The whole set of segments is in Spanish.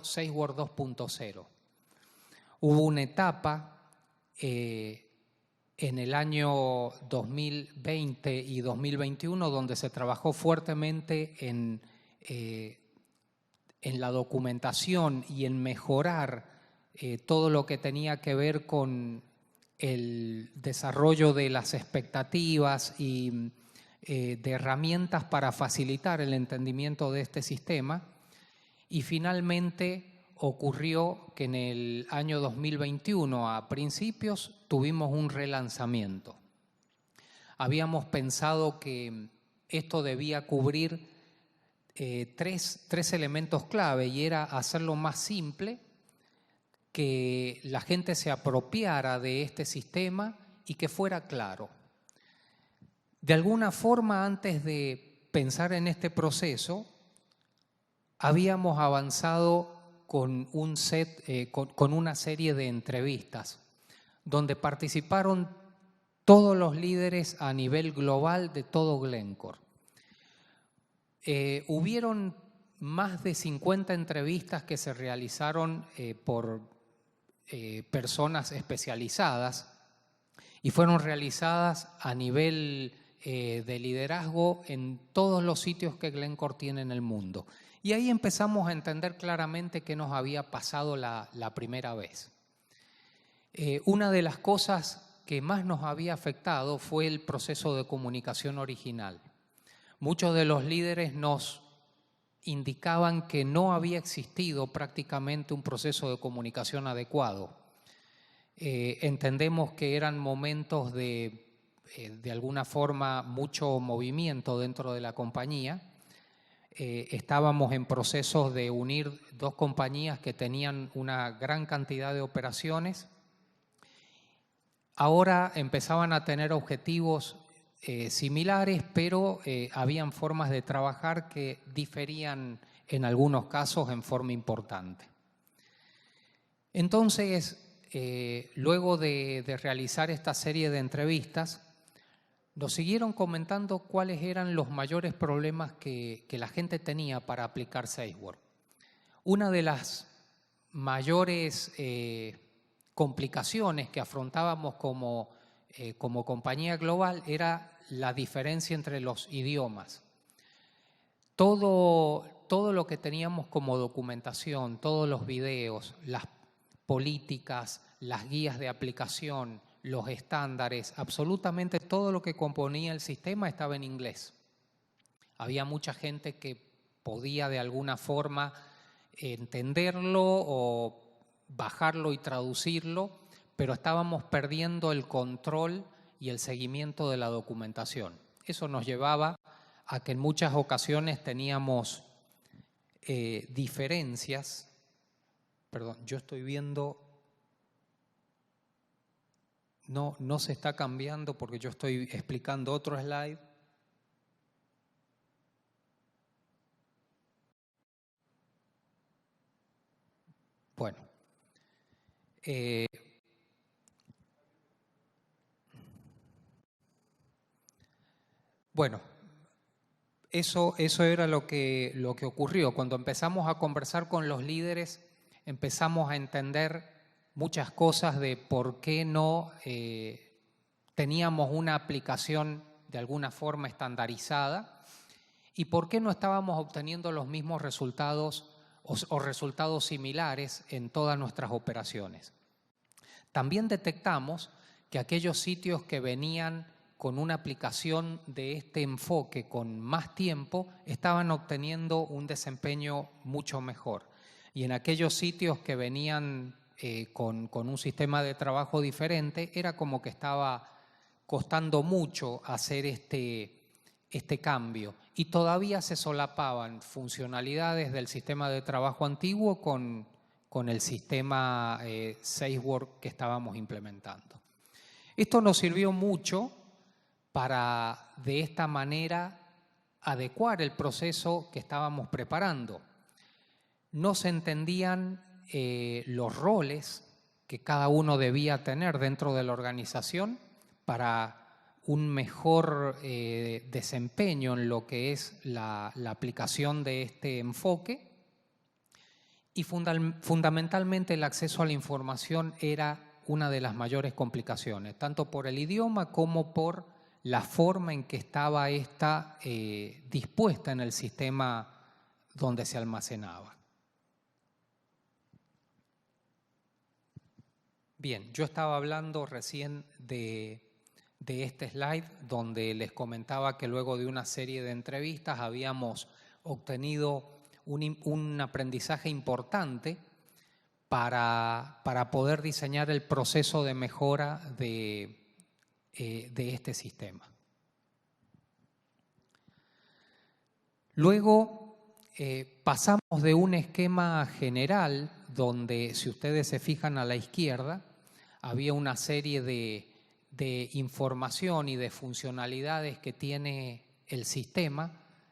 SafeWord 2.0. Hubo una etapa en el año 2020 y 2021 donde se trabajó fuertemente en la documentación y en mejorar todo lo que tenía que ver con el desarrollo de las expectativas y de herramientas para facilitar el entendimiento de este sistema. Y finalmente ocurrió que en el año 2021, a principios, tuvimos un relanzamiento. Habíamos pensado que esto debía cubrir tres elementos clave, y era hacerlo más simple, que la gente se apropiara de este sistema y que fuera claro. De alguna forma, antes de pensar en este proceso, habíamos avanzado con una serie de entrevistas donde participaron todos los líderes a nivel global de todo Glencore. Hubieron más de 50 entrevistas que se realizaron por personas especializadas y fueron realizadas a nivel de liderazgo en todos los sitios que Glencore tiene en el mundo. Y ahí empezamos a entender claramente qué nos había pasado la primera vez. Una de las cosas que más nos había afectado fue el proceso de comunicación original. Muchos de los líderes nos indicaban que no había existido prácticamente un proceso de comunicación adecuado. Entendemos que eran momentos de alguna forma mucho movimiento dentro de la compañía. Estábamos en procesos de unir dos compañías que tenían una gran cantidad de operaciones. Ahora empezaban a tener objetivos similares, pero habían formas de trabajar que diferían en algunos casos en forma importante. Entonces, luego de realizar esta serie de entrevistas, nos siguieron comentando cuáles eran los mayores problemas que la gente tenía para aplicar SafeWord. Una de las mayores complicaciones que afrontábamos como compañía global era la diferencia entre los idiomas. Todo lo que teníamos como documentación, todos los videos, las políticas, las guías de aplicación, los estándares, absolutamente todo lo que componía el sistema estaba en inglés. Había mucha gente que podía de alguna forma entenderlo o bajarlo y traducirlo, pero estábamos perdiendo el control y el seguimiento de la documentación. Eso nos llevaba a que en muchas ocasiones teníamos diferencias. Perdón, yo estoy viendo... No se está cambiando porque yo estoy explicando otro slide. Bueno. Bueno, eso era lo que ocurrió. Cuando empezamos a conversar con los líderes, empezamos a entender muchas cosas de por qué no teníamos una aplicación de alguna forma estandarizada y por qué no estábamos obteniendo los mismos resultados o resultados similares en todas nuestras operaciones. También detectamos que aquellos sitios que venían con una aplicación de este enfoque con más tiempo estaban obteniendo un desempeño mucho mejor. Y en aquellos sitios que venían con un sistema de trabajo diferente, era como que estaba costando mucho hacer este cambio. Y todavía se solapaban funcionalidades del sistema de trabajo antiguo con el sistema SafeWord que estábamos implementando. Esto nos sirvió mucho para, de esta manera, adecuar el proceso que estábamos preparando. No se entendían los roles que cada uno debía tener dentro de la organización para un mejor desempeño en lo que es la aplicación de este enfoque. Y fundamentalmente el acceso a la información era una de las mayores complicaciones, tanto por el idioma como por la forma en que estaba esta dispuesta en el sistema donde se almacenaba. Bien, yo estaba hablando recién de este slide donde les comentaba que luego de una serie de entrevistas habíamos obtenido un aprendizaje importante para poder diseñar el proceso de mejora de este sistema. Luego pasamos de un esquema general donde, si ustedes se fijan a la izquierda, había una serie de información y de funcionalidades que tiene el sistema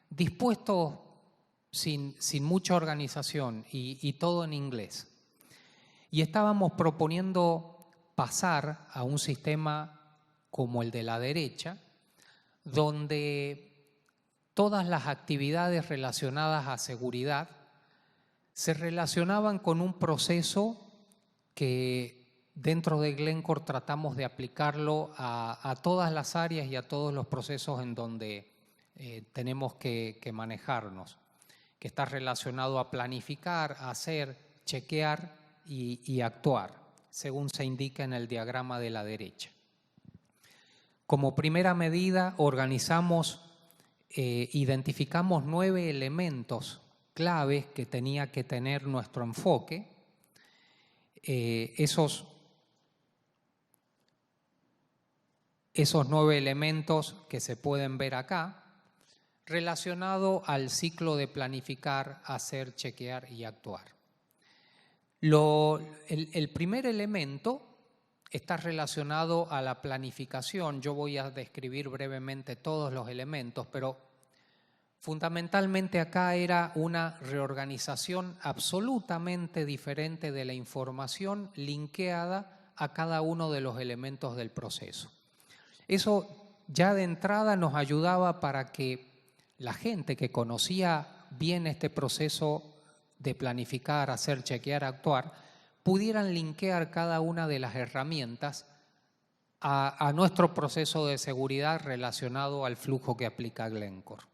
dispuesto sin mucha organización y todo en inglés. Y estábamos proponiendo pasar a un sistema como el de la derecha, donde todas las actividades relacionadas a seguridad se relacionaban con un proceso que dentro de Glencore tratamos de aplicarlo a todas las áreas y a todos los procesos en donde tenemos que manejarnos, que está relacionado a planificar, a hacer, chequear y actuar, según se indica en el diagrama de la derecha. Como primera medida, identificamos 9 elementos claves que tenía que tener nuestro enfoque. Esos 9 elementos que se pueden ver acá, relacionado al ciclo de planificar, hacer, chequear y actuar. El primer elemento está relacionado a la planificación. Yo voy a describir brevemente todos los elementos, pero fundamentalmente acá era una reorganización absolutamente diferente de la información linkeada a cada uno de los elementos del proceso. Eso ya de entrada nos ayudaba para que la gente que conocía bien este proceso de planificar, hacer, chequear, actuar, pudieran linkear cada una de las herramientas a nuestro proceso de seguridad relacionado al flujo que aplica Glencore.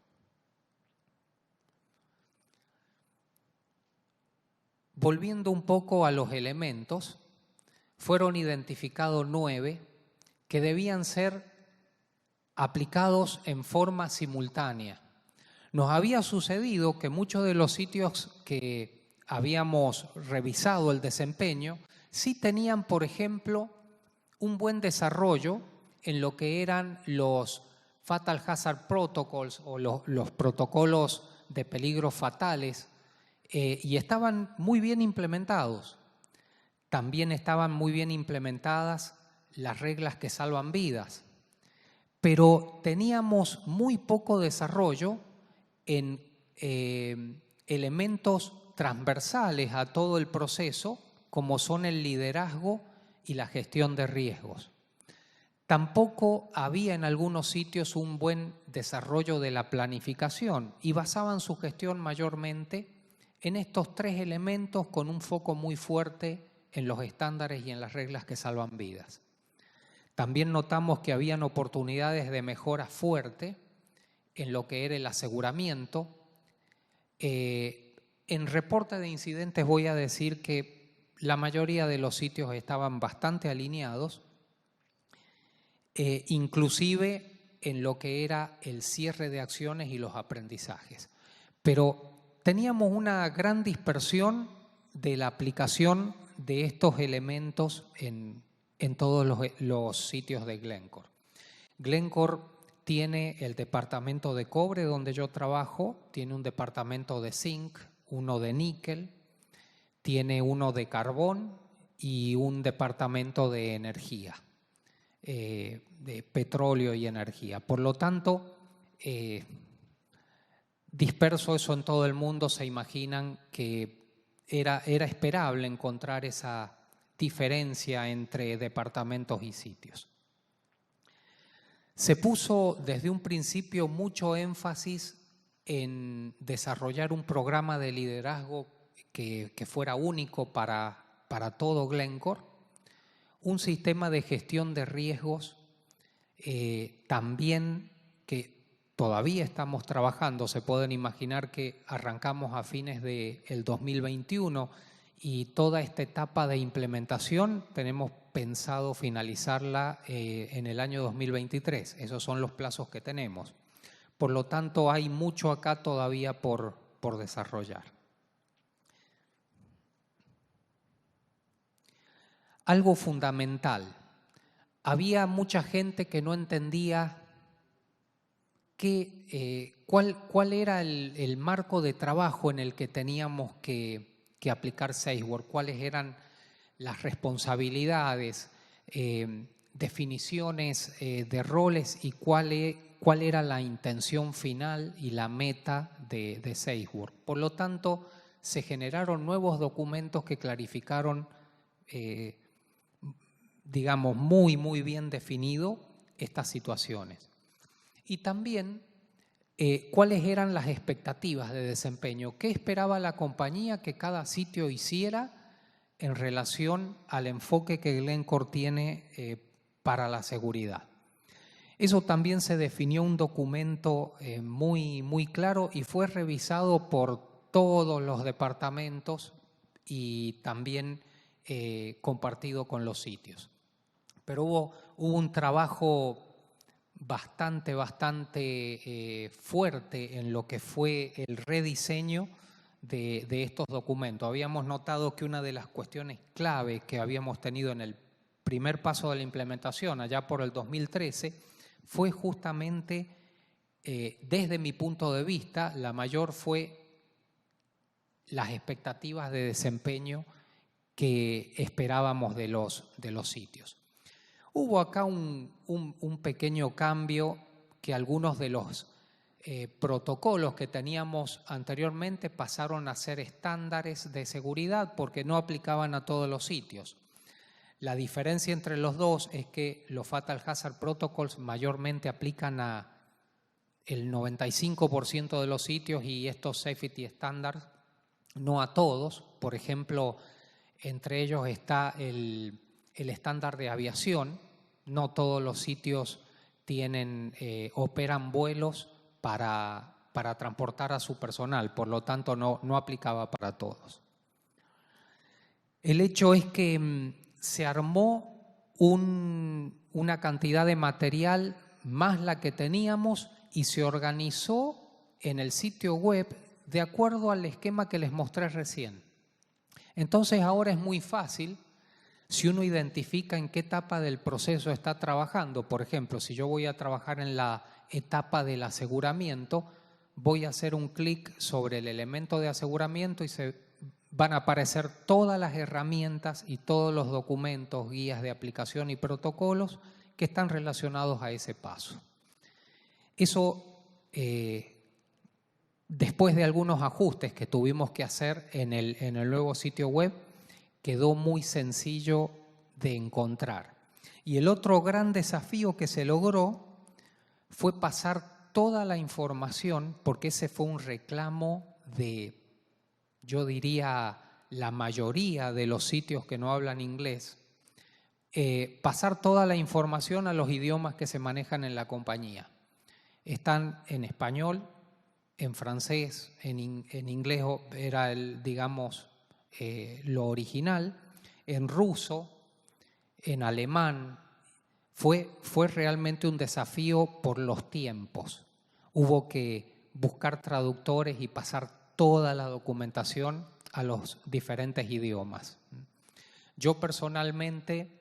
Volviendo un poco a los elementos, fueron identificados 9 que debían ser aplicados en forma simultánea. Nos había sucedido que muchos de los sitios que habíamos revisado el desempeño sí tenían, por ejemplo, un buen desarrollo en lo que eran los Fatal Hazard Protocols o los protocolos de peligros fatales y estaban muy bien implementados. También estaban muy bien implementadas las reglas que salvan vidas, pero teníamos muy poco desarrollo en elementos transversales a todo el proceso, como son el liderazgo y la gestión de riesgos. Tampoco había en algunos sitios un buen desarrollo de la planificación y basaban su gestión mayormente en estos 3 elementos con un foco muy fuerte en los estándares y en las reglas que salvan vidas. También notamos que habían oportunidades de mejora fuerte en lo que era el aseguramiento. En reporte de incidentes voy a decir que la mayoría de los sitios estaban bastante alineados, inclusive en lo que era el cierre de acciones y los aprendizajes. Pero teníamos una gran dispersión de la aplicación de estos elementos en todos los sitios de Glencore. Glencore tiene el departamento de cobre donde yo trabajo, tiene un departamento de zinc, uno de níquel, tiene uno de carbón y un departamento de energía, de petróleo y energía. Por lo tanto, disperso eso en todo el mundo, se imaginan que era esperable encontrar esa diferencia entre departamentos y sitios. Se puso desde un principio mucho énfasis en desarrollar un programa de liderazgo que fuera único para todo Glencore, un sistema de gestión de riesgos también que todavía estamos trabajando. Se pueden imaginar que arrancamos a fines del 2021 y toda esta etapa de implementación tenemos pensado finalizarla en el año 2023. Esos son los plazos que tenemos. Por lo tanto, hay mucho acá todavía por desarrollar. Algo fundamental. Había mucha gente que no entendía cuál era el marco de trabajo en el que teníamos que aplicar SafeWork, cuáles eran las responsabilidades, definiciones de roles y cuál era la intención final y la meta de SafeWork. Por lo tanto, se generaron nuevos documentos que clarificaron, digamos, muy bien definido estas situaciones. Y también cuáles eran las expectativas de desempeño, qué esperaba la compañía que cada sitio hiciera en relación al enfoque que Glencore tiene para la seguridad. Eso también se definió un documento muy claro y fue revisado por todos los departamentos y también compartido con los sitios. Pero hubo un trabajo bastante fuerte en lo que fue el rediseño de estos documentos. Habíamos notado que una de las cuestiones clave que habíamos tenido en el primer paso de la implementación, allá por el 2013, fue justamente, desde mi punto de vista, la mayor fue las expectativas de desempeño que esperábamos de los sitios. Hubo acá un pequeño cambio, que algunos de los protocolos que teníamos anteriormente pasaron a ser estándares de seguridad porque no aplicaban a todos los sitios. La diferencia entre los dos es que los Fatal Hazard Protocols mayormente aplican a el 95% de los sitios y estos Safety Standards no a todos. Por ejemplo, entre ellos está el estándar de aviación. No todos los sitios operan vuelos para transportar a su personal, por lo tanto no aplicaba para todos. El hecho es que se armó una cantidad de material más la que teníamos y se organizó en el sitio web de acuerdo al esquema que les mostré recién. Entonces ahora es muy fácil, si uno identifica en qué etapa del proceso está trabajando. Por ejemplo, si yo voy a trabajar en la etapa del aseguramiento, voy a hacer un clic sobre el elemento de aseguramiento y se van a aparecer todas las herramientas y todos los documentos, guías de aplicación y protocolos que están relacionados a ese paso. Eso, después de algunos ajustes que tuvimos que hacer en el nuevo sitio web, quedó muy sencillo de encontrar. Y el otro gran desafío que se logró fue pasar toda la información, porque ese fue un reclamo de, yo diría, la mayoría de los sitios que no hablan inglés, pasar toda la información a los idiomas que se manejan en la compañía. Están en español, en francés, en inglés era lo original, en ruso, en alemán. Fue realmente un desafío por los tiempos. Hubo que buscar traductores y pasar toda la documentación a los diferentes idiomas. Yo personalmente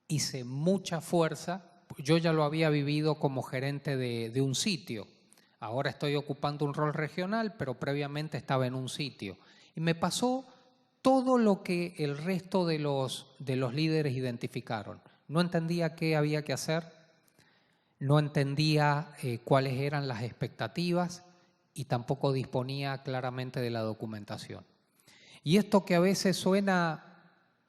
hice mucha fuerza. Yo ya lo había vivido como gerente de un sitio. Ahora estoy ocupando un rol regional, pero previamente estaba en un sitio. Y me pasó todo lo que el resto de los líderes identificaron. No entendía qué había que hacer, no entendía cuáles eran las expectativas y tampoco disponía claramente de la documentación. Y esto que a veces suena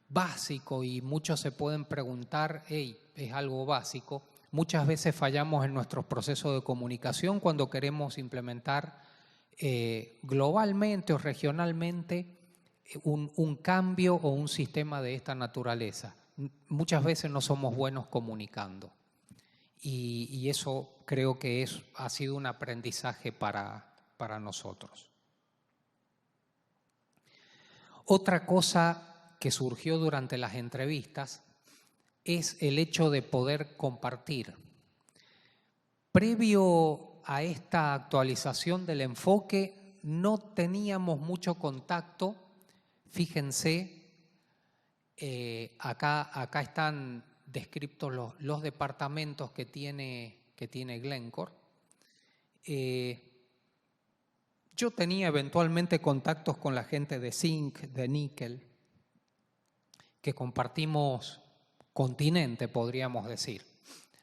básico y muchos se pueden preguntar, hey, es algo básico, muchas veces fallamos en nuestros procesos de comunicación cuando queremos implementar globalmente o regionalmente un cambio o un sistema de esta naturaleza. Muchas veces no somos buenos comunicando y eso creo que ha sido un aprendizaje para nosotros. Otra cosa que surgió durante las entrevistas es el hecho de poder compartir. Previo a esta actualización del enfoque no teníamos mucho contacto. Fíjense, acá están descritos los departamentos que tiene Glencore. Yo tenía eventualmente contactos con la gente de zinc, de níquel, que compartimos continente, podríamos decir,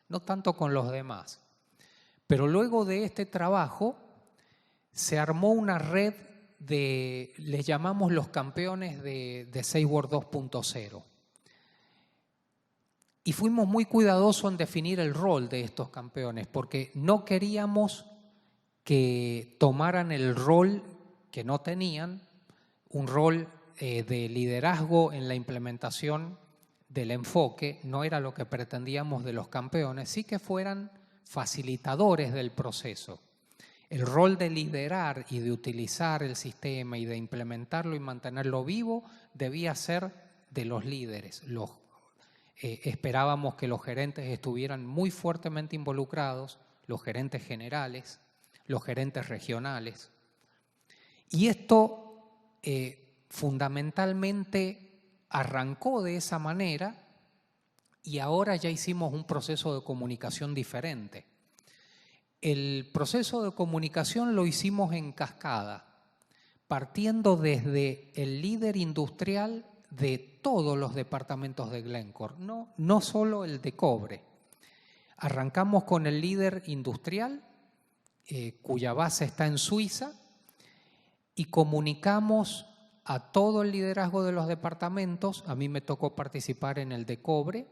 no tanto con los demás. Pero luego de este trabajo se armó una red les llamamos los campeones de SafeWord 2.0. Y fuimos muy cuidadosos en definir el rol de estos campeones, porque no queríamos que tomaran el rol que no tenían, un rol de liderazgo en la implementación del enfoque. No era lo que pretendíamos de los campeones, sí que fueran facilitadores del proceso. El rol de liderar y de utilizar el sistema y de implementarlo y mantenerlo vivo debía ser de los líderes. Esperábamos que los gerentes estuvieran muy fuertemente involucrados, los gerentes generales, los gerentes regionales. Y esto fundamentalmente arrancó de esa manera y ahora ya hicimos un proceso de comunicación diferente. El proceso de comunicación lo hicimos en cascada, partiendo desde el líder industrial de todos los departamentos de Glencore, no solo el de cobre. Arrancamos con el líder industrial, cuya base está en Suiza, y comunicamos a todo el liderazgo de los departamentos. A mí me tocó participar en el de cobre,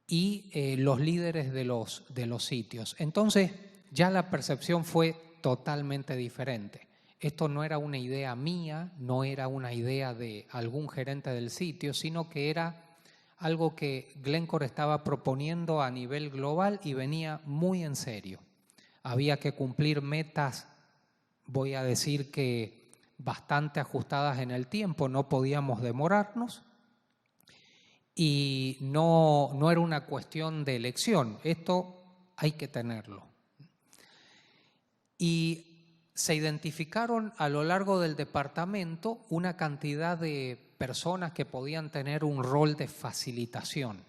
y los líderes de los sitios. Entonces ya la percepción fue totalmente diferente. Esto no era una idea mía, no era una idea de algún gerente del sitio, sino que era algo que Glencore estaba proponiendo a nivel global y venía muy en serio. Había que cumplir metas, voy a decir que bastante ajustadas en el tiempo, no podíamos demorarnos. Y no era una cuestión de elección, esto hay que tenerlo. Y se identificaron a lo largo del departamento una cantidad de personas que podían tener un rol de facilitación.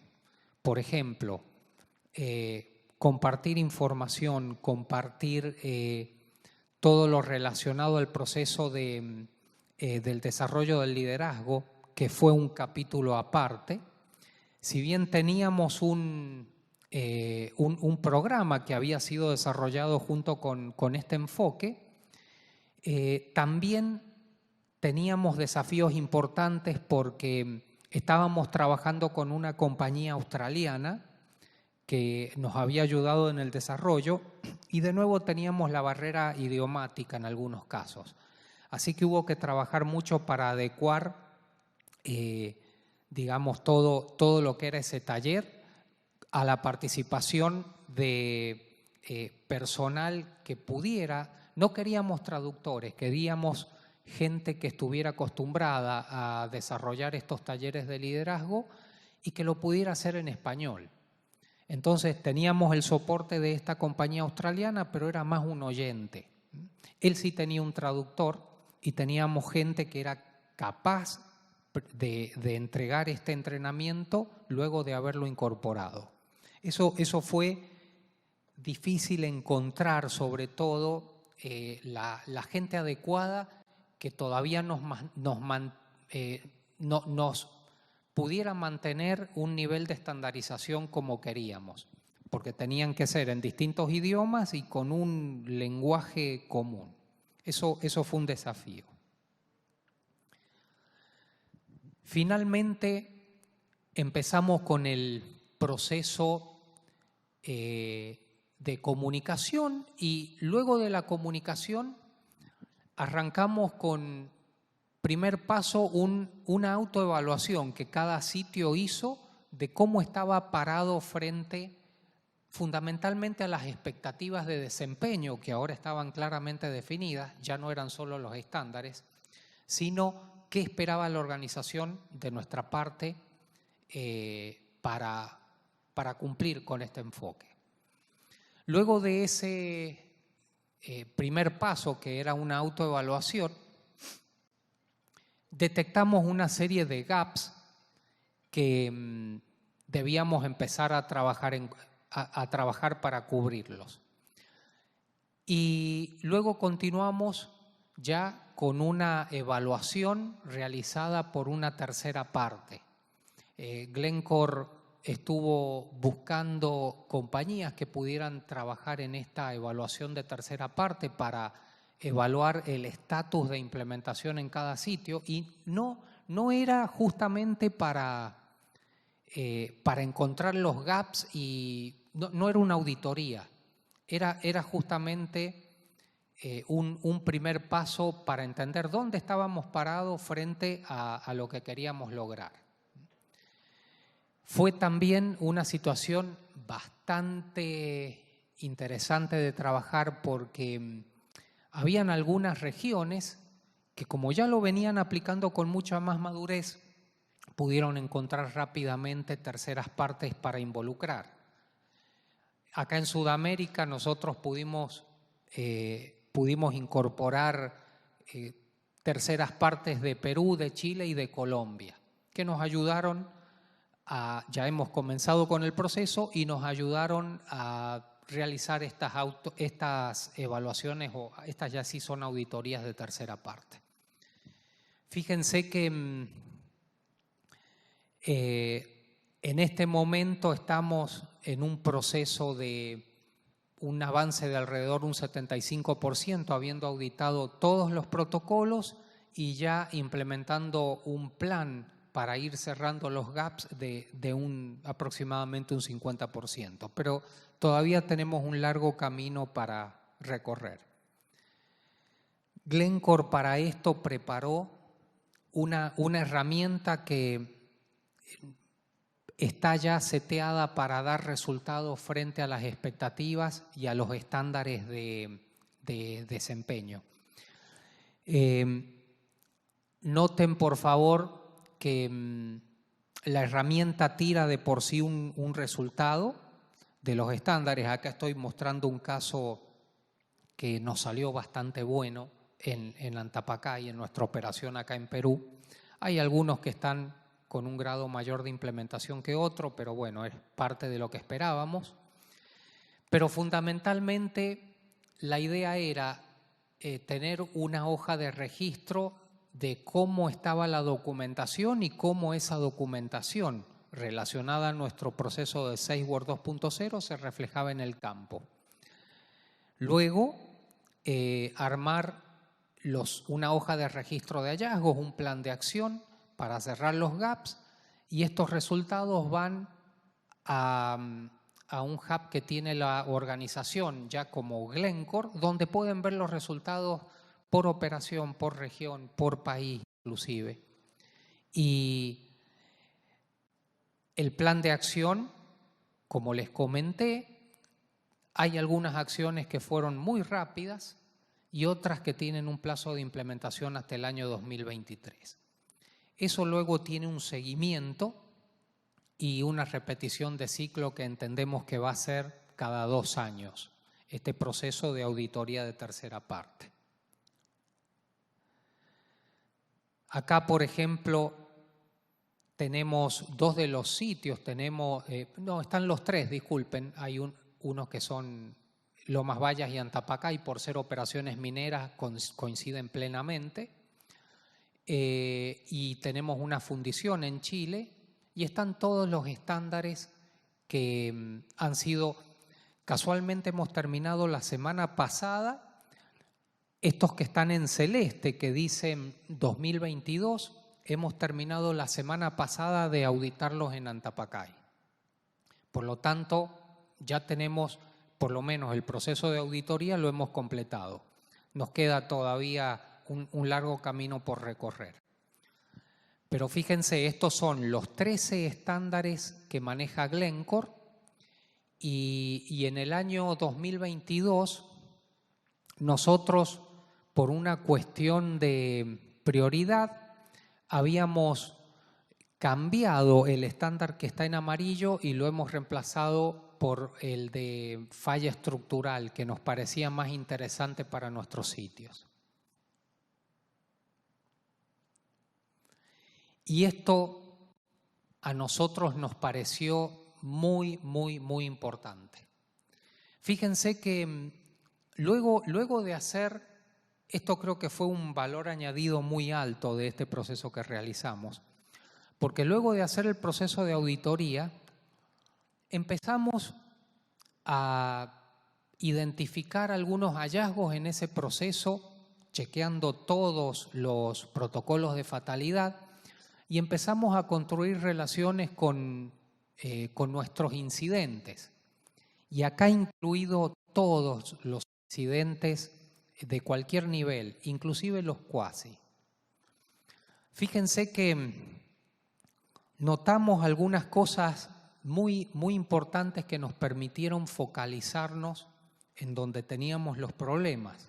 Por ejemplo, compartir información, compartir todo lo relacionado al proceso del desarrollo del liderazgo, que fue un capítulo aparte. Si bien teníamos un programa que había sido desarrollado junto con este enfoque, también teníamos desafíos importantes porque estábamos trabajando con una compañía australiana que nos había ayudado en el desarrollo y de nuevo teníamos la barrera idiomática en algunos casos. Así que hubo que trabajar mucho para adecuar digamos, todo lo que era ese taller a la participación de personal que pudiera. No queríamos traductores, queríamos gente que estuviera acostumbrada a desarrollar estos talleres de liderazgo y que lo pudiera hacer en español. Entonces teníamos el soporte de esta compañía australiana, pero era más un oyente. Él sí tenía un traductor y teníamos gente que era capaz de entregar este entrenamiento luego de haberlo incorporado. Eso fue difícil encontrar, sobre todo la gente adecuada que todavía nos pudiera mantener un nivel de estandarización como queríamos, porque tenían que ser en distintos idiomas y con un lenguaje común. Eso fue un desafío. Finalmente empezamos con el proceso de comunicación y luego de la comunicación arrancamos con primer paso, una autoevaluación que cada sitio hizo de cómo estaba parado frente fundamentalmente a las expectativas de desempeño que ahora estaban claramente definidas, ya no eran solo los estándares, sino qué esperaba la organización de nuestra parte para cumplir con este enfoque. Luego de ese primer paso, que era una autoevaluación, detectamos una serie de gaps que debíamos empezar a trabajar para cubrirlos. Y luego continuamos ya con una evaluación realizada por una tercera parte. Glencore estuvo buscando compañías que pudieran trabajar en esta evaluación de tercera parte para evaluar el estatus de implementación en cada sitio, y no era justamente para encontrar los gaps, y no era una auditoría, era justamente un primer paso para entender dónde estábamos parados frente a lo que queríamos lograr. Fue también una situación bastante interesante de trabajar porque habían algunas regiones que, como ya lo venían aplicando con mucha más madurez, pudieron encontrar rápidamente terceras partes para involucrar. Acá en Sudamérica nosotros pudimos incorporar terceras partes de Perú, de Chile y de Colombia, que nos ayudaron ya hemos comenzado con el proceso y nos ayudaron a realizar estas evaluaciones, o estas ya sí son auditorías de tercera parte. Fíjense que en este momento estamos en un proceso de un avance de alrededor de un 75%, habiendo auditado todos los protocolos y ya implementando un plan para ir cerrando los gaps de aproximadamente un 50%. Pero todavía tenemos un largo camino para recorrer. Glencore para esto preparó una herramienta que está ya seteada para dar resultados frente a las expectativas y a los estándares de desempeño. Noten, por favor, que la herramienta tira de por sí un resultado de los estándares. Acá estoy mostrando un caso que nos salió bastante bueno en Antapacay, en nuestra operación acá en Perú. Hay algunos que están con un grado mayor de implementación que otro, pero bueno, es parte de lo que esperábamos. Pero fundamentalmente la idea era tener una hoja de registro de cómo estaba la documentación y cómo esa documentación relacionada a nuestro proceso de SafeWord 2.0 se reflejaba en el campo. Luego, armar una hoja de registro de hallazgos, un plan de acción para cerrar los gaps, y estos resultados van a un hub que tiene la organización ya como Glencore, donde pueden ver los resultados por operación, por región, por país inclusive. Y el plan de acción, como les comenté, hay algunas acciones que fueron muy rápidas y otras que tienen un plazo de implementación hasta el año 2023. Eso luego tiene un seguimiento y una repetición de ciclo que entendemos que va a ser cada 2 años, este proceso de auditoría de tercera parte. Acá, por ejemplo, tenemos 2 de los sitios, están los 3, disculpen, hay unos que son Lomas Bayas y Antapacay, por ser operaciones mineras coinciden plenamente, y tenemos una fundición en Chile, y están todos los estándares que han sido, casualmente hemos terminado la semana pasada, estos que están en celeste, que dicen 2022, hemos terminado la semana pasada de auditarlos en Antapacay. Por lo tanto, ya tenemos, por lo menos el proceso de auditoría lo hemos completado. Nos queda todavía un largo camino por recorrer. Pero fíjense, estos son los 13 estándares que maneja Glencore y en el año 2022 nosotros, por una cuestión de prioridad, habíamos cambiado el estándar que está en amarillo y lo hemos reemplazado por el de falla estructural, que nos parecía más interesante para nuestros sitios. Y esto a nosotros nos pareció muy, muy, muy importante. Fíjense que luego de hacer, esto creo que fue un valor añadido muy alto de este proceso que realizamos, porque luego de hacer el proceso de auditoría, empezamos a identificar algunos hallazgos en ese proceso, chequeando todos los protocolos de fatalidad, y empezamos a construir relaciones con nuestros incidentes. Y acá incluido todos los incidentes de cualquier nivel, inclusive los cuasi. Fíjense que notamos algunas cosas muy, muy importantes que nos permitieron focalizarnos en donde teníamos los problemas.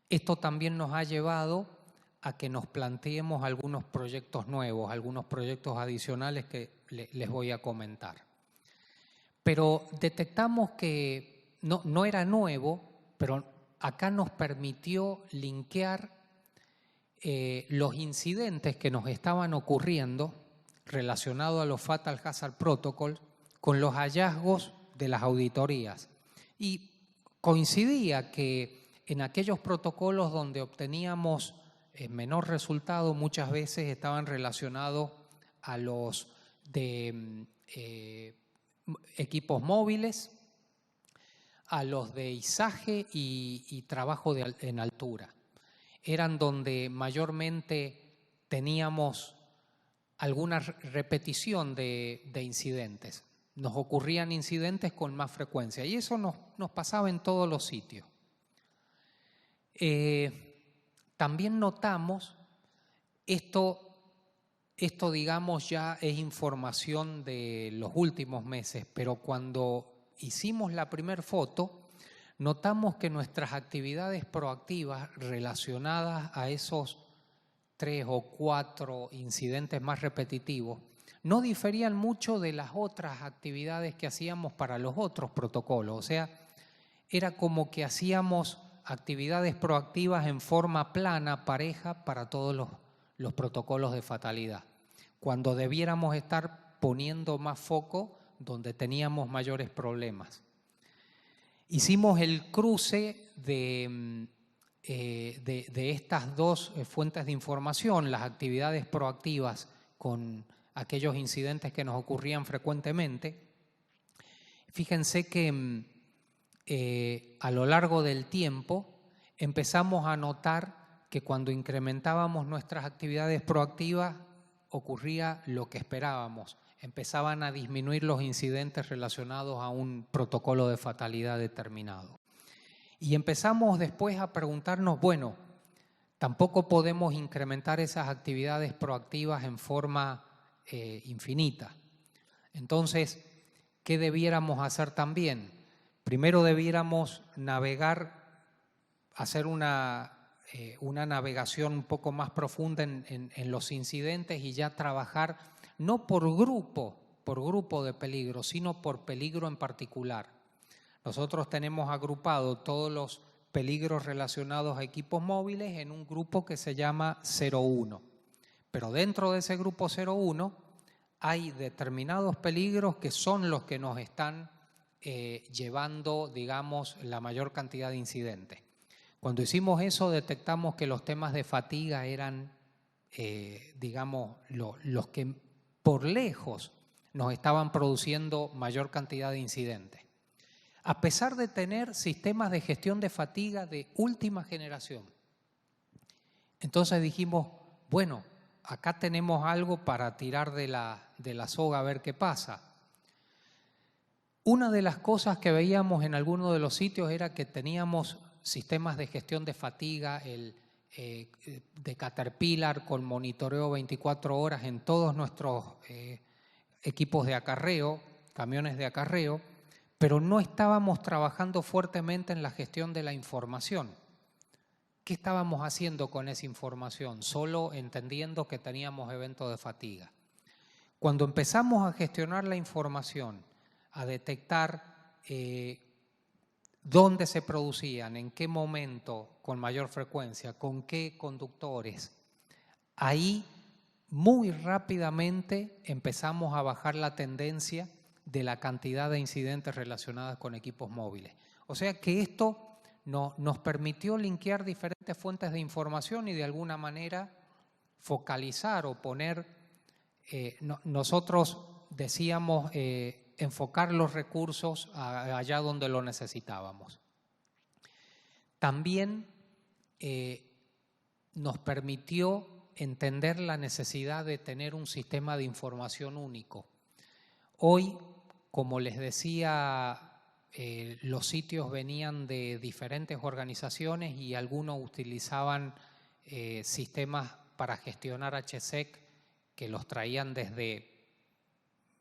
Esto también nos ha llevado a que nos planteemos algunos proyectos nuevos, algunos proyectos adicionales que les voy a comentar. Pero detectamos que no era nuevo, pero acá nos permitió linkear los incidentes que nos estaban ocurriendo relacionados a los Fatal Hazard Protocol con los hallazgos de las auditorías. Y coincidía que en aquellos protocolos donde obteníamos menor resultado, muchas veces estaban relacionados a los de equipos móviles, a los de izaje y trabajo en altura. Eran donde mayormente teníamos alguna repetición de incidentes. Nos ocurrían incidentes con más frecuencia y eso nos pasaba en todos los sitios. También notamos, esto digamos ya es información de los últimos meses, pero cuando hicimos la primera foto, notamos que nuestras actividades proactivas relacionadas a esos 3 o 4 incidentes más repetitivos no diferían mucho de las otras actividades que hacíamos para los otros protocolos. O sea, era como que hacíamos actividades proactivas en forma plana, pareja, para todos los protocolos de fatalidad, cuando debiéramos estar poniendo más foco donde teníamos mayores problemas. Hicimos el cruce de estas dos fuentes de información, las actividades proactivas con aquellos incidentes que nos ocurrían frecuentemente. Fíjense que a lo largo del tiempo empezamos a notar que cuando incrementábamos nuestras actividades proactivas ocurría lo que esperábamos. Empezaban a disminuir los incidentes relacionados a un protocolo de fatalidad determinado. Y empezamos después a preguntarnos, bueno, tampoco podemos incrementar esas actividades proactivas en forma infinita. Entonces, ¿qué debiéramos hacer también? Primero debiéramos navegar, hacer una navegación un poco más profunda en los incidentes y ya trabajar no por grupo de peligro, sino por peligro en particular. Nosotros tenemos agrupado todos los peligros relacionados a equipos móviles en un grupo que se llama 01. Pero dentro de ese grupo 01 hay determinados peligros que son los que nos están llevando, digamos, la mayor cantidad de incidentes. Cuando hicimos eso detectamos que los temas de fatiga eran, digamos, los que por lejos nos estaban produciendo mayor cantidad de incidentes. A pesar de tener sistemas de gestión de fatiga de última generación. Entonces dijimos, bueno, acá tenemos algo para tirar de la soga a ver qué pasa. Una de las cosas que veíamos en algunos de los sitios era que teníamos sistemas de gestión de fatiga, el de Caterpillar con monitoreo 24 horas en todos nuestros equipos de acarreo, camiones de acarreo, pero no estábamos trabajando fuertemente en la gestión de la información. ¿Qué estábamos haciendo con esa información? Solo entendiendo que teníamos eventos de fatiga. Cuando empezamos a gestionar la información, a detectar dónde se producían, en qué momento con mayor frecuencia, con qué conductores, ahí muy rápidamente empezamos a bajar la tendencia de la cantidad de incidentes relacionados con equipos móviles. O sea que esto nos permitió linkear diferentes fuentes de información y de alguna manera focalizar o poner, nosotros decíamos, enfocar los recursos allá donde lo necesitábamos. También nos permitió entender la necesidad de tener un sistema de información único. Hoy, como les decía, los sitios venían de diferentes organizaciones y algunos utilizaban sistemas para gestionar HSEC que los traían desde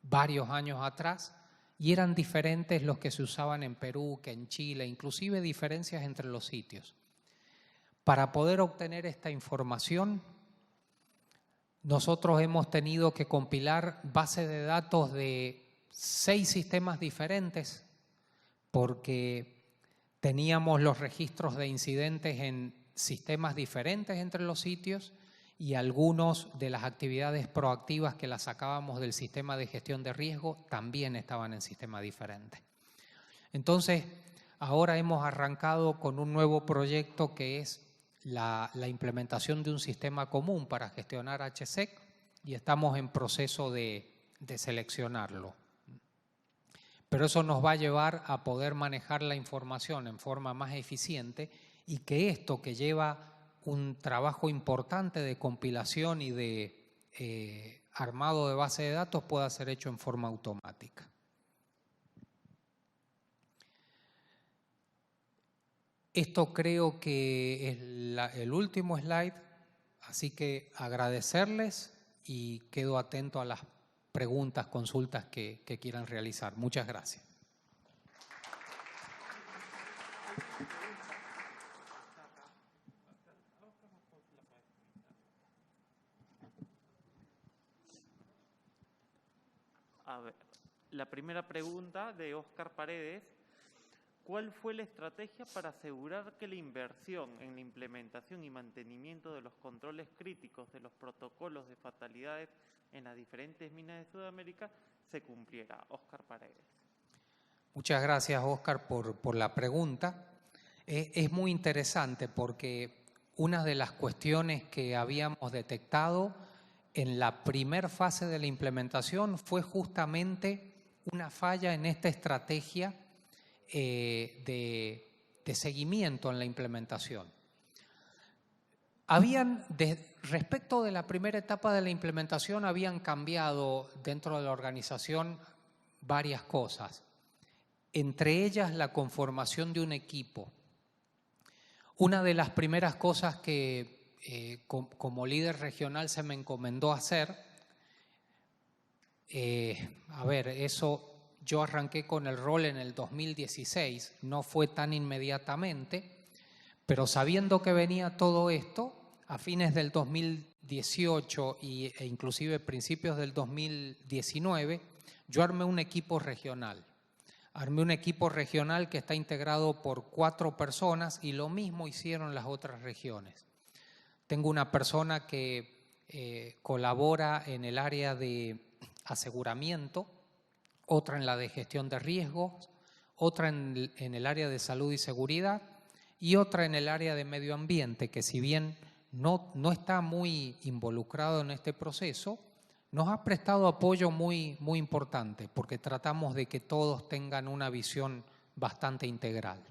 varios años atrás y eran diferentes los que se usaban en Perú que en Chile, inclusive diferencias entre los sitios. Para poder obtener esta información, nosotros hemos tenido que compilar bases de datos de 6 sistemas diferentes porque teníamos los registros de incidentes en sistemas diferentes entre los sitios y algunos de las actividades proactivas que las sacábamos del sistema de gestión de riesgo también estaban en sistemas diferentes. Entonces, ahora hemos arrancado con un nuevo proyecto que es la implementación de un sistema común para gestionar HSEC y estamos en proceso de seleccionarlo. Pero eso nos va a llevar a poder manejar la información en forma más eficiente y que esto que lleva un trabajo importante de compilación y de armado de base de datos pueda ser hecho en forma automática. Esto creo que es el último slide, así que agradecerles y quedo atento a las preguntas, consultas que quieran realizar. Muchas gracias. A ver, la primera pregunta de Óscar Paredes. ¿Cuál fue la estrategia para asegurar que la inversión en la implementación y mantenimiento de los controles críticos de los protocolos de fatalidades en las diferentes minas de Sudamérica se cumpliera? Óscar Paredes. Muchas gracias, Óscar, por la pregunta. Es muy interesante porque una de las cuestiones que habíamos detectado en la primera fase de la implementación fue justamente una falla en esta estrategia de seguimiento en la implementación. Respecto de la primera etapa de la implementación, habían cambiado dentro de la organización varias cosas, entre ellas la conformación de un equipo. Una de las primeras cosas que como líder regional se me encomendó hacer, yo arranqué con el rol en el 2016, no fue tan inmediatamente, pero sabiendo que venía todo esto, a fines del 2018 e inclusive principios del 2019, yo armé un equipo regional. Armé un equipo regional que está integrado por 4 personas y lo mismo hicieron las otras regiones. Tengo una persona que colabora en el área de aseguramiento, otra en la de gestión de riesgos, otra en el área de salud y seguridad y otra en el área de medio ambiente, que si bien no está muy involucrado en este proceso, nos ha prestado apoyo muy importante porque tratamos de que todos tengan una visión bastante integral.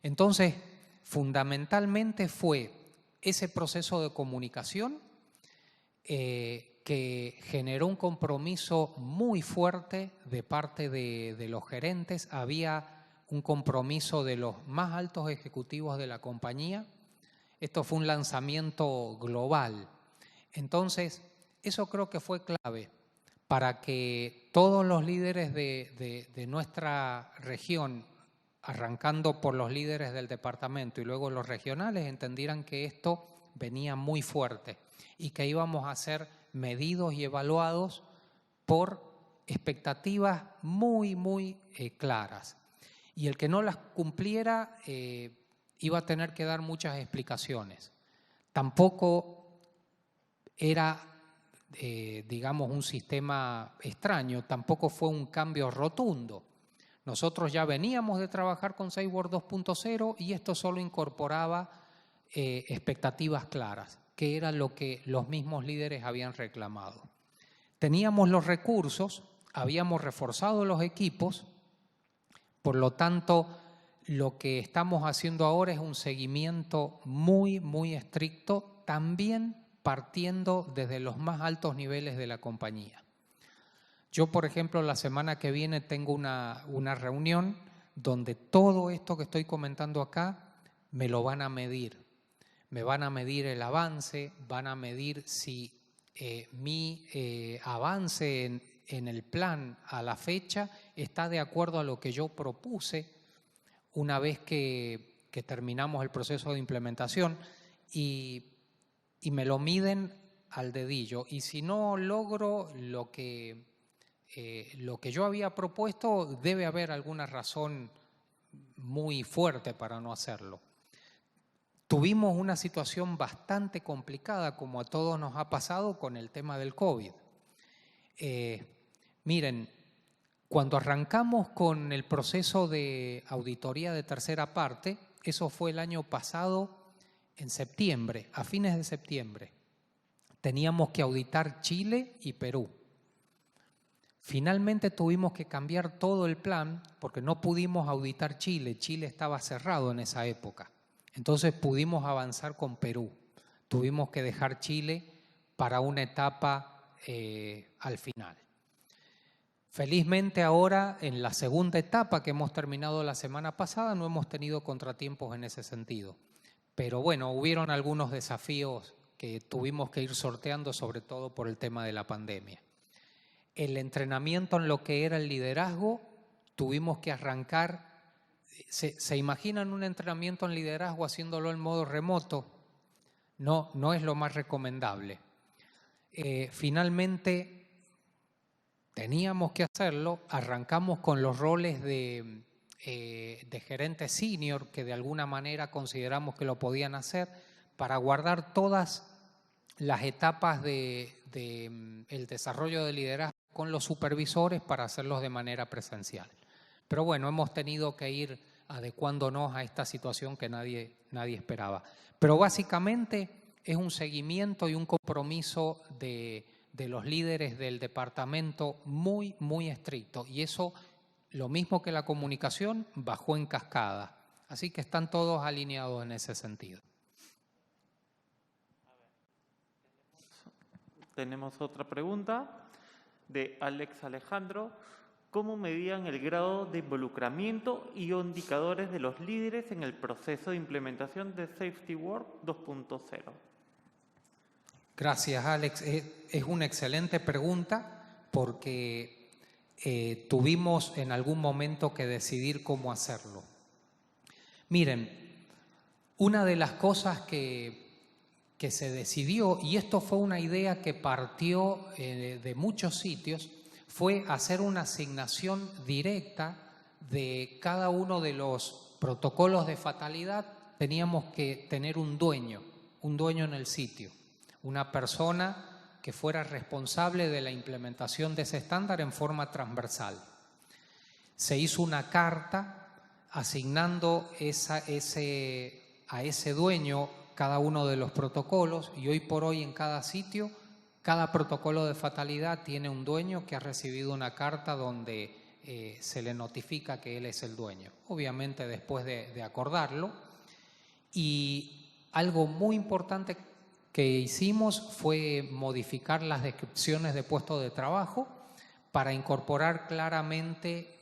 Entonces, fundamentalmente fue ese proceso de comunicación que generó un compromiso muy fuerte de parte de los gerentes. Había un compromiso de los más altos ejecutivos de la compañía Esto fue un lanzamiento global. Entonces, eso creo que fue clave para que todos los líderes de nuestra región, arrancando por los líderes del departamento y luego los regionales, entendieran que esto venía muy fuerte y que íbamos a ser medidos y evaluados por expectativas muy claras. Y el que no las cumpliera iba a tener que dar muchas explicaciones. Tampoco era, digamos, un sistema extraño, tampoco fue un cambio rotundo. Nosotros ya veníamos de trabajar con SafeWord 2.0 y esto solo incorporaba expectativas claras, que era lo que los mismos líderes habían reclamado. Teníamos los recursos, habíamos reforzado los equipos, por lo tanto, lo que estamos haciendo ahora es un seguimiento muy estricto, también partiendo desde los más altos niveles de la compañía. Yo, por ejemplo, la semana que viene tengo una reunión donde todo esto que estoy comentando acá me lo van a medir. Me van a medir el avance, van a medir si mi avance en el plan a la fecha está de acuerdo a lo que yo propuse una vez que terminamos el proceso de implementación y me lo miden al dedillo. Y si no logro lo que yo había propuesto, debe haber alguna razón muy fuerte para no hacerlo. Tuvimos una situación bastante complicada, como a todos nos ha pasado, con el tema del COVID. Miren, cuando arrancamos con el proceso de auditoría de tercera parte, eso fue el año pasado, en septiembre, a fines de septiembre, teníamos que auditar Chile y Perú. Finalmente tuvimos que cambiar todo el plan porque no pudimos auditar Chile. Chile estaba cerrado en esa época. Entonces pudimos avanzar con Perú. Tuvimos que dejar Chile para una etapa al final. Felizmente ahora, en la segunda etapa que hemos terminado la semana pasada, no hemos tenido contratiempos en ese sentido. Pero bueno, hubieron algunos desafíos que tuvimos que ir sorteando, sobre todo por el tema de la pandemia. El entrenamiento en lo que era el liderazgo, tuvimos que arrancar. ¿Se imaginan un entrenamiento en liderazgo haciéndolo en modo remoto? No es lo más recomendable. Finalmente teníamos que hacerlo, arrancamos con los roles de gerente senior, que de alguna manera consideramos que lo podían hacer, para guardar todas las etapas del desarrollo de liderazgo con los supervisores para hacerlos de manera presencial. Pero bueno, hemos tenido que ir adecuándonos a esta situación que nadie esperaba. Pero básicamente es un seguimiento y un compromiso de los líderes del departamento muy estricto. Y eso, lo mismo que la comunicación, bajó en cascada. Así que están todos alineados en ese sentido. Tenemos otra pregunta de Alex Alejandro. ¿Cómo medían el grado de involucramiento y indicadores de los líderes en el proceso de implementación de SafetyWord 2.0? Gracias, Alex. Es una excelente pregunta porque tuvimos en algún momento que decidir cómo hacerlo. Miren, una de las cosas que se decidió, y esto fue una idea que partió de muchos sitios, fue hacer una asignación directa de cada uno de los protocolos de fatalidad. Teníamos que tener un dueño en el sitio, una persona que fuera responsable de la implementación de ese estándar en forma transversal. Se hizo una carta asignando a ese dueño cada uno de los protocolos y hoy por hoy en cada sitio, cada protocolo de fatalidad tiene un dueño que ha recibido una carta donde se le notifica que él es el dueño, obviamente después de acordarlo. Y algo muy importante que hicimos fue modificar las descripciones de puestos de trabajo para incorporar claramente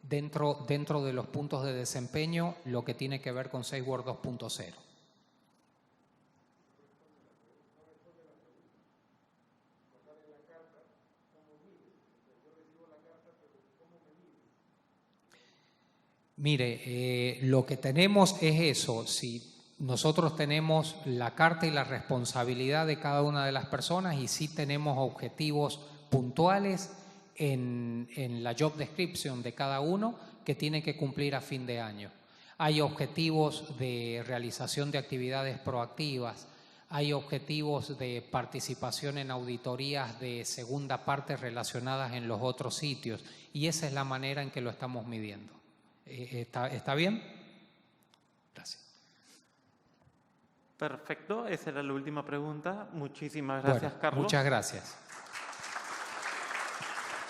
dentro de los puntos de desempeño lo que tiene que ver con SafeWord 2.0. Mire, lo que tenemos es eso. Si nosotros tenemos la carta y la responsabilidad de cada una de las personas y sí tenemos objetivos puntuales en la job description de cada uno que tiene que cumplir a fin de año. Hay objetivos de realización de actividades proactivas, hay objetivos de participación en auditorías de segunda parte relacionadas en los otros sitios y esa es la manera en que lo estamos midiendo. ¿Está bien? Gracias. Perfecto, esa era la última pregunta. Muchísimas gracias, Bueno, Carlos. muchas gracias.